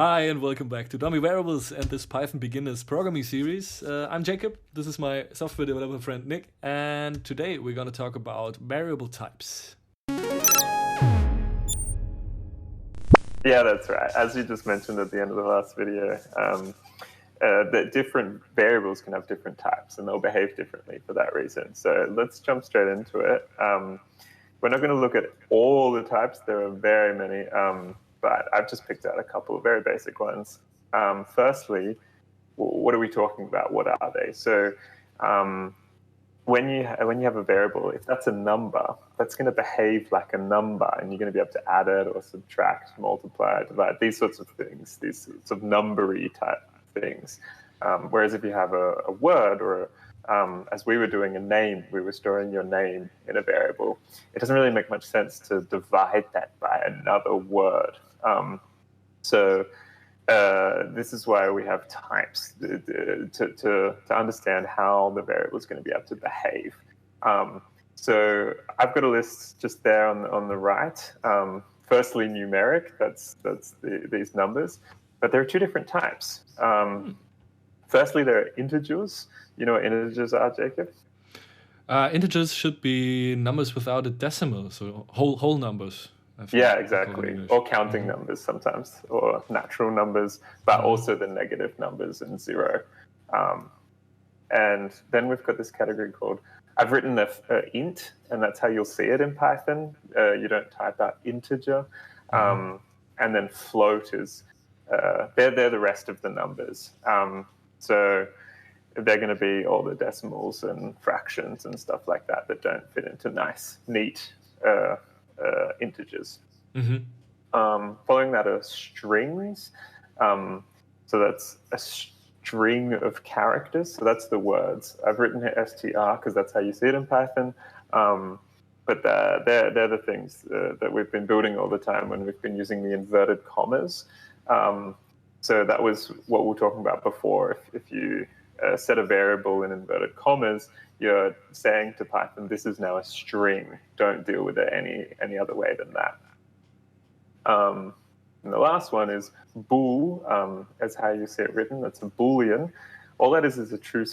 Hi, and welcome back to Dummy Variables and this Python Beginners programming series. I'm Jacob, this is my software developer friend Nick, and today we're going to talk about variable types. Yeah, that's right. As you just mentioned at the end of the last video, that different variables can have different types and they'll behave differently for that reason. So let's jump straight into it. We're not going to look at all the types. There are very many, but I've just picked out a couple of very basic ones. Firstly, what are we talking about? What are they? So when you have a variable, if that's a number, that's going to behave like a number, and you're going to be able to add it or subtract, multiply, divide, these sorts of things, these sorts of numbery type things. Whereas if you have a word or as we were doing a name, we were storing your name in a variable. It doesn't really make much sense to divide that by another word. This is why we have types to understand how the variable is going to be able to behave. So I've got a list just there on the right. Firstly, numeric, that's these numbers, but there are two different types. Firstly, there are integers. You know what integers are, Jacob? Integers should be numbers without a decimal, so whole numbers. Yeah, exactly. Or counting numbers sometimes, or natural numbers, but also the negative numbers and zero. And then we've got this category called, I've written a int, and that's how you'll see it in Python. You don't type out integer. And then float is, they're the rest of the numbers. So they're going to be all the decimals and fractions and stuff like that don't fit into nice, neat integers. Following that are strings. So that's a string of characters. So that's the words. I've written here str because that's how you see it in Python. But they're the things that we've been building all the time when we've been using the inverted commas. So that was what we were talking about before. If you set a variable in inverted commas, you're saying to Python, this is now a string. Don't deal with it any other way than that. And the last one is bool, as how you see it written. That's a boolean. All that is a true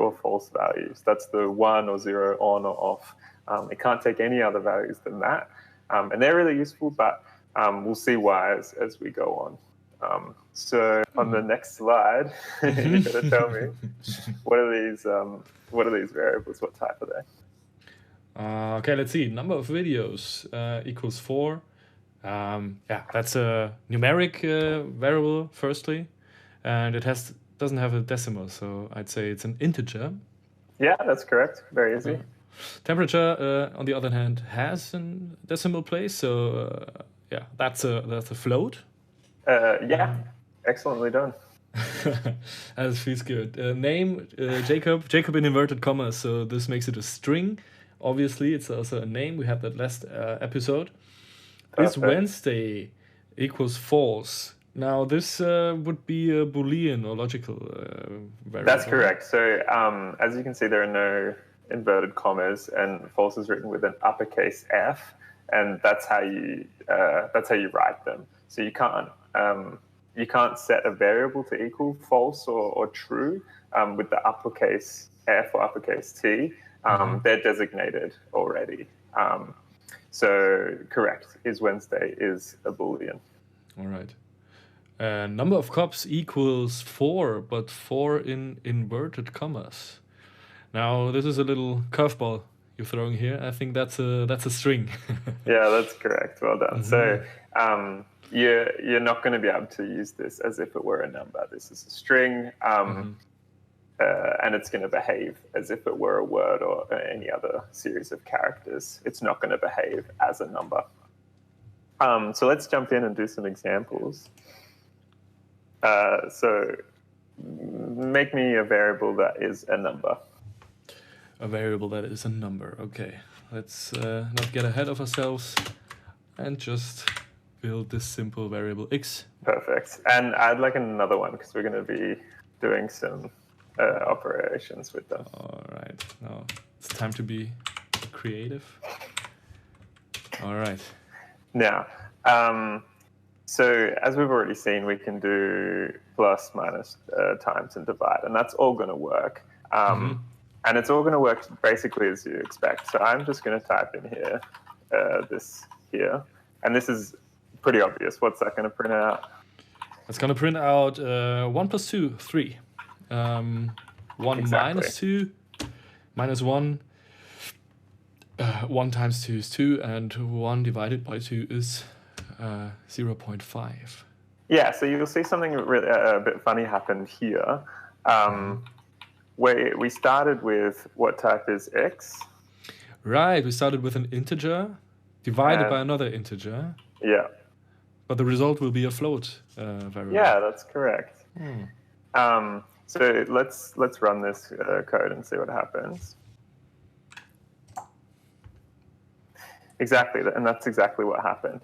or false values. That's the 1 or 0, on or off. It can't take any other values than that. And they're really useful, but we'll see why as we go on. So on the next slide, you got to tell me, what are these variables? What type are they? Okay, let's see. Number of videos equals 4. That's a numeric variable, firstly, and it doesn't have a decimal, so I'd say it's an integer. Yeah, that's correct. Very easy. Temperature, on the other hand, has a decimal place, so that's a float. Excellently done. That feels good. Name, Jacob in inverted commas, so this makes it a string. Obviously, it's also a name. We had that last episode. Perfect. Is Wednesday equals false? Now, this would be a Boolean or logical variable. That's correct. So as you can see, there are no inverted commas, and false is written with an uppercase F, and that's how you write them. So you can't set a variable to equal false or true with the uppercase F or uppercase T. They're designated already. So correct, is Wednesday is a Boolean. All right. Number of cups equals 4, but 4 in inverted commas. Now, this is a little curveball you're throwing here. I think that's a string. Yeah, that's correct. Well done. So you're not going to be able to use this as if it were a number. This is a string, and it's going to behave as if it were a word or any other series of characters. It's not going to behave as a number. So let's jump in and do some examples. So make me a variable that is a number. A variable that is a number. Okay, let's not get ahead of ourselves and just build this simple variable x. Perfect. And I'd like another one because we're going to be doing some operations with them. All right. Now it's time to be creative. All right. Now, So as we've already seen, we can do plus, minus, times, and divide, and that's all going to work. And it's all going to work basically as you expect. So I'm just going to type in here, this here, and this is pretty obvious. What's that going to print out? It's going to print out 1 plus 2, 3. 1 minus 2, minus 1. 1 times 2 is 2, and 1 divided by 2 is 0.5. Yeah, so you'll see something really, a bit funny happen here. Where we started with what type is x? Right, we started with an integer divided by another integer. Yeah. But the result will be a float variable. Yeah, that's correct. So let's run this code and see what happens. Exactly, and that's exactly what happened.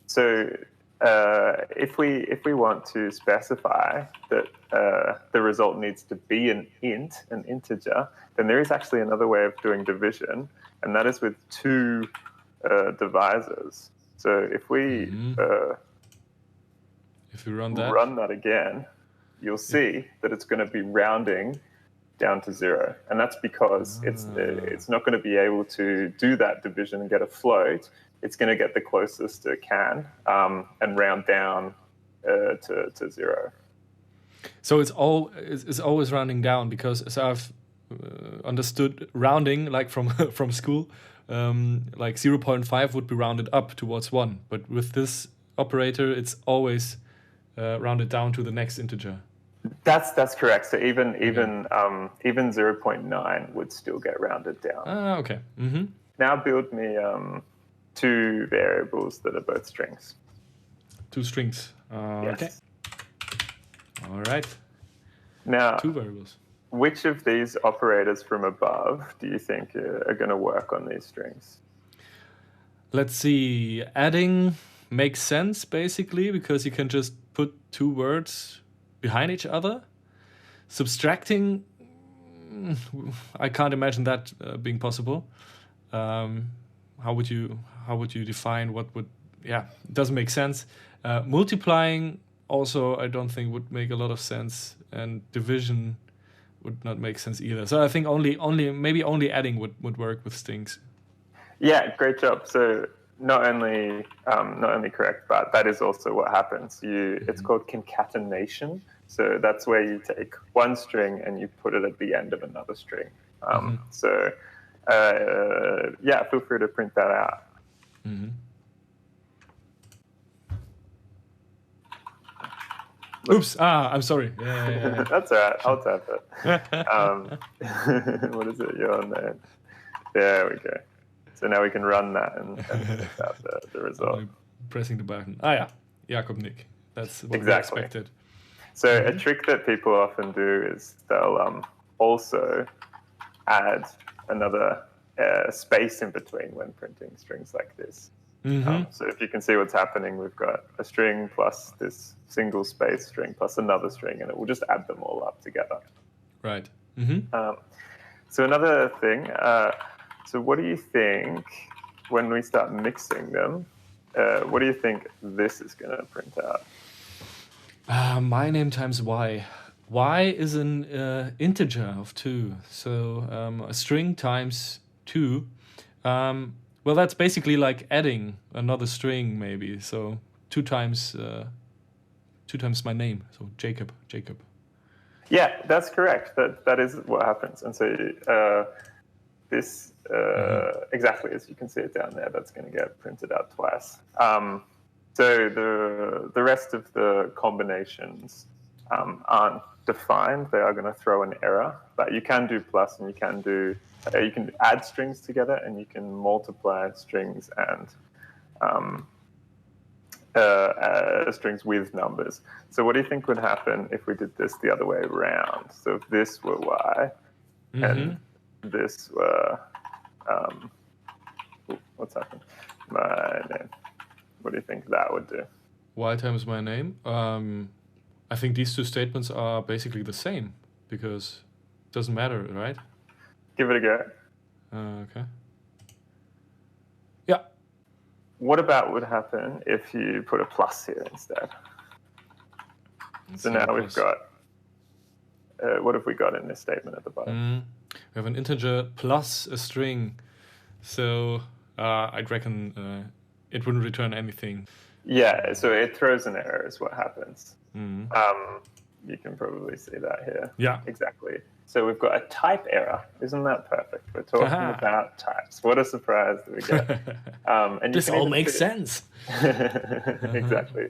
So if we want to specify that the result needs to be an integer, then there is actually another way of doing division, and that is with 2 divisors. So if we run that again, you'll see that it's going to be rounding down to 0, and that's because it's not going to be able to do that division and get a float. It's going to get the closest it can and round down to 0. So it's always rounding down, because as I've understood rounding, like from school, like 0.5 would be rounded up towards 1, but with this operator, it's always rounded down to the next integer. That's correct. So even 0.9 would still get rounded down. Okay. Now build me 2 variables that are both strings. 2 strings. Yes. Okay. All right. Now, 2 variables. Which of these operators from above do you think are going to work on these strings? Let's see. Adding makes sense, basically, because you can just put 2 words behind each other. Subtracting, I can't imagine that being possible. How would you define what would? Yeah, it doesn't make sense. Multiplying also, I don't think would make a lot of sense, and division would not make sense either. So I think maybe only adding would work with strings. Yeah, great job. So not only correct, but that is also what happens. It's called concatenation. So that's where you take one string and you put it at the end of another string. So yeah, feel free to print that out. Oops! I'm sorry. Yeah. That's all right. I'll tap it. What is it? You're on there. There we go. So now we can run that and print out the result. Pressing the button. Yeah, Jakob Nick. That's what we expected. So a trick that people often do is they'll also add another space in between when printing strings like this. So if you can see what's happening, we've got a string plus this single space string plus another string, and it will just add them all up together. Right. So another thing, so what do you think when we start mixing them, what do you think this is going to print out? My name times y. Y is an integer of 2. So a string times 2. Well, that's basically like adding another string, maybe. So 2 times my name. So Jakob. Yeah, that's correct. That is what happens. And so this exactly as you can see it down there, that's going to get printed out twice. So the rest of the combinations aren't defined. They are going to throw an error, but you can do plus, and you can add strings together, and you can multiply strings and strings with numbers. So what do you think would happen if we did this the other way around? So if this were y and this were what's happened? My name. What do you think that would do? Y times my name. I think these 2 statements are basically the same, because it doesn't matter, right? Give it a go. Okay. Yeah. what about would happen if you put a plus here instead? So now we've got, what have we got in this statement at the bottom? We have an integer plus a string. So I'd reckon it wouldn't return anything. Yeah, so it throws an error is what happens. You can probably see that here. Yeah. Exactly. So we've got a type error. Isn't that perfect? We're talking about types. What a surprise that we get. And this all makes sense. Exactly.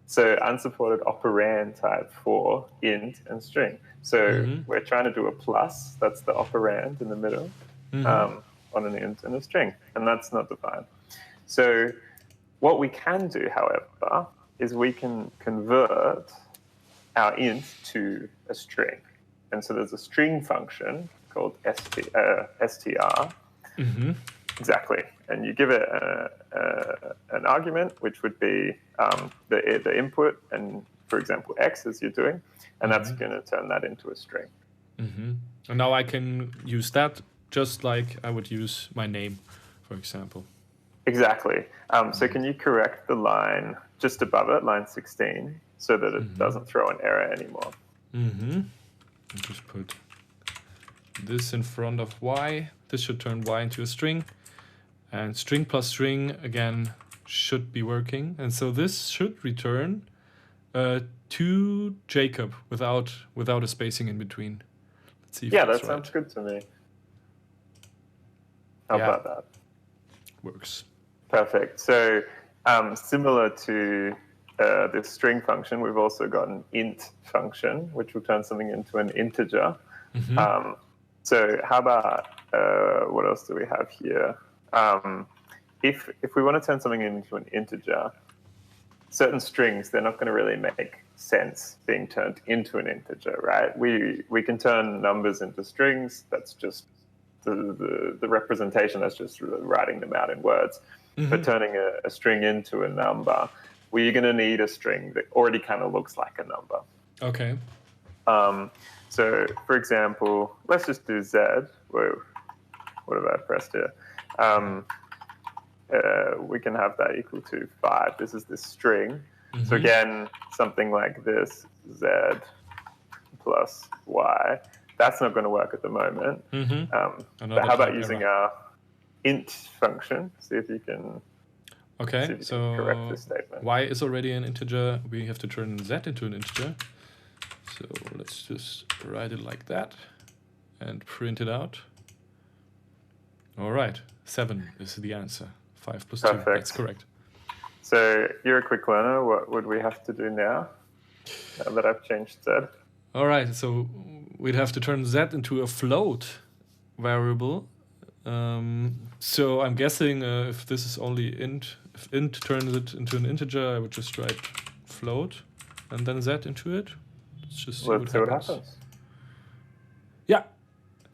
So unsupported operand type for int and string. So we're trying to do a plus. That's the operand in the middle on an int and a string. And that's not defined. So what we can do, however, is we can convert our int to a string. And so there's a string function called str. Exactly. And you give it an argument, which would be the input, and for example, x as you're doing, and that's going to turn that into a string. And now I can use that just like I would use my name, for example. Exactly. So can you correct the line just above it, line 16, so that it doesn't throw an error anymore? I'll just put this in front of y. This should turn y into a string. And string plus string, again, should be working. And so this should return to Jacob without a spacing in between. Let's see if that that's sounds right. good to me. How about that? Works. Perfect. So similar to this string function, we've also got an int function, which will turn something into an integer. So how about, what else do we have here? If we want to turn something into an integer, certain strings, they're not going to really make sense being turned into an integer, right? We can turn numbers into strings. That's just the representation. That's just writing them out in words. But turning a string into a number, we're going to need a string that already kind of looks like a number. Okay. So, for example, let's just do z. Whoa, what have I pressed here? We can have that equal to 5. This is the string. So again, something like this, z plus y. That's not going to work at the moment. But how about using our int function? See if you can. Okay, so correct this statement. Y is already an integer. We have to turn z into an integer. So let's just write it like that and print it out. All right, 7 is the answer. 5 plus 2, that's correct. So you're a quick learner. What would we have to do now that I've changed z? All right, so we'd have to turn z into a float variable. So I'm guessing if this is only int, if int turns it into an integer, I would just write float and then z into it. Let's just see Let's see what happens. Yeah.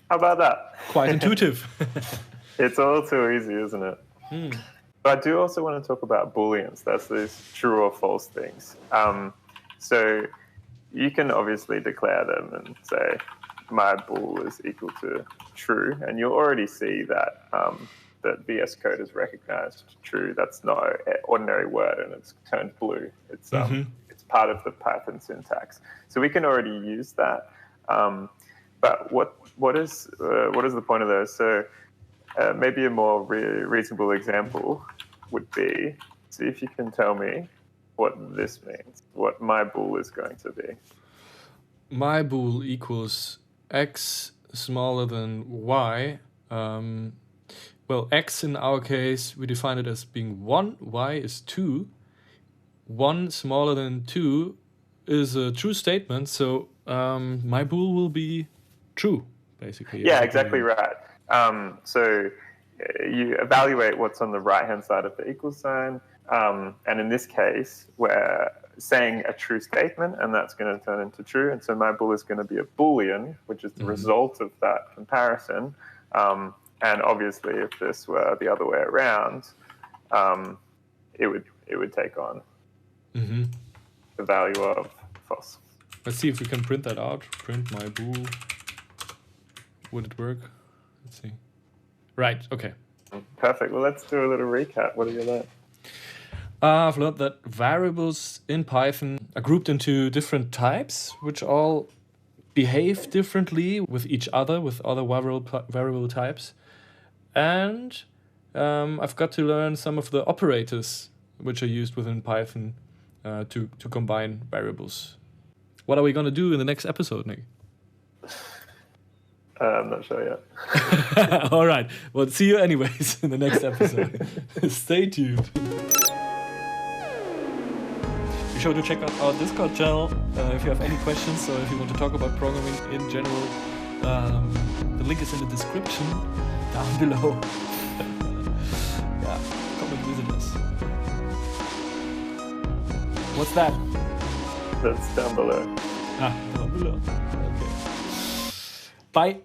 How about that? Quite intuitive. It's all too easy, isn't it? But I do also want to talk about booleans. That's these true or false things. So you can obviously declare them and say, my bool is equal to true, and you'll already see that that VS Code has recognized true. That's not an ordinary word, and it's turned blue. It's it's part of the Python syntax, so we can already use that. But what is the point of those? So maybe a more reasonable example would be, see if you can tell me what this means, what my bool is going to be. My bool equals x smaller than y. Well, x in our case, we define it as being 1, y is 2. 1 smaller than 2 is a true statement, so my bool will be true, basically. Yeah, exactly right. So you evaluate what's on the right-hand side of the equal sign, and in this case, we're saying a true statement, and that's going to turn into true. And so my bool is going to be a Boolean, which is the result of that comparison. And obviously, if this were the other way around, it would take on the value of false. Let's see if we can print that out. Print my bool. Would it work? Let's see. Right. Okay. Perfect. Well, let's do a little recap. What have you learned? I've learned that variables in Python are grouped into different types, which all behave differently with each other, with other variable types. And I've got to learn some of the operators which are used within Python to combine variables. What are we going to do in the next episode, Nick? I'm not sure yet. All right. Well, see you anyways in the next episode. Stay tuned. Be sure to check out our Discord channel if you have any questions or if you want to talk about programming in general. The link is in the description down below. Yeah, come and visit us. What's that? That's down below. Down below. Okay. Bye.